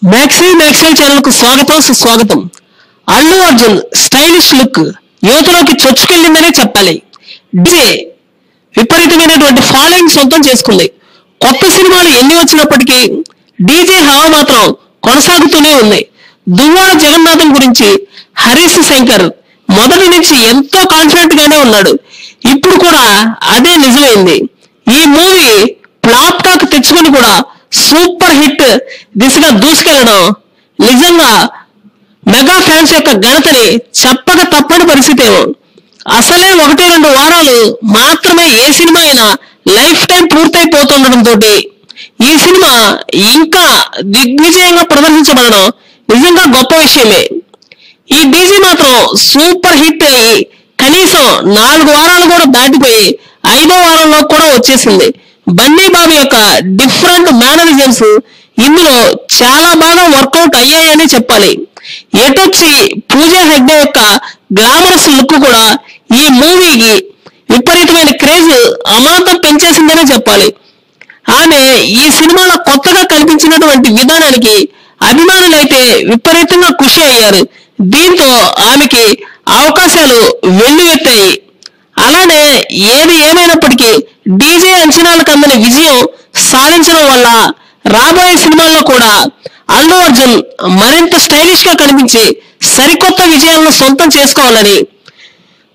మ్యాక్సైల్ channel కు స్వాగతం సుస్వాగతం. అల్లు అర్జున్ స్టైలిష్ లుక్ యువతలోకి చొచ్చుకెళ్ళిందనే చెప్పాలి. డీజే విపరీతమైనటువంటి ఫాలోయింగ్ సొంతం చేసుకుంది. కొత్త సినిమాలు ఎన్ని వచ్చినప్పటికీ డీజే హవా మాత్రం కొనసాగుతూనే ఉంది. దువ్వాడ జగన్నాథం గురించి హరీష్ శంకర్ మొదటి నుంచి ఎంతో కాన్ఫిడెంట్ గానే ఉన్నాడు. ఇప్పుడు కూడా అదే నిజమైంది. ఈ మూవీ ఫ్లాప్ టాక్ తెచ్చుకొని కూడా సూపర్ హిట్ దిశగా దూసుకెళ్లడం నిజంగా మెగా ఫ్యాన్స్ యొక్క ఘనతని చెప్పక తప్పని పరిస్థితి. అసలే 1-2 వారాలు మాత్రమే ఏ సినిమా అయినా లైఫ్ టైం పూర్తయిపోతుండటంతో ఈ సినిమా ఇంకా దిగ్విజయంగా ప్రదర్శించబడడం నిజంగా గొప్ప విషయమే. ఈ డీజీ మాత్రం సూపర్ హిట్ అయ్యి కనీసం 4 వారాలు కూడా దాటిపోయి 5వ వారంలో కూడా వచ్చేసింది. బన్నీ బాబు యొక్క డిఫరెంట్ మేనరిజమ్స్ ఇందులో చాలా బాగా వర్కౌట్ అయ్యాయని చెప్పాలి. ఎటొచ్చి పూజా హెగ్డే యొక్క గ్లామరస్ లుక్ కూడా ఈ మూవీకి విపరీతమైన క్రేజ్ అమాంతం పెంచేసిందనే చెప్పాలి. ఆమె ఈ సినిమాలో కొత్తగా కనిపించినటువంటి విధానానికి అభిమానులైతే విపరీతంగా ఖుషి అయ్యారు. దీంతో ఆమెకి అవకాశాలు వెల్లువెత్తాయి. అలానే ఏది ఏమైనప్పటికీ డీజే అంచనాలకు అందని విజయం సాధించడం వల్ల రాబోయే సినిమాల్లో కూడా అల్లు అర్జున్ మరింత స్టైలిష్ గా కనిపించి సరికొత్త విజయాలను సొంతం చేసుకోవాలని,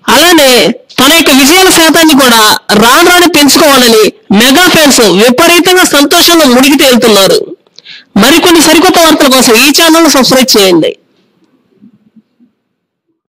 అలానే తన యొక్క విజయాల శాతాన్ని కూడా రాను పెంచుకోవాలని మెగా ఫ్యాన్స్ విపరీతంగా సంతోషంగా మునిగి తేలుతున్నారు. మరికొన్ని సరికొత్త వార్తల కోసం ఈ ఛానల్ సబ్స్క్రైబ్ చేయండి.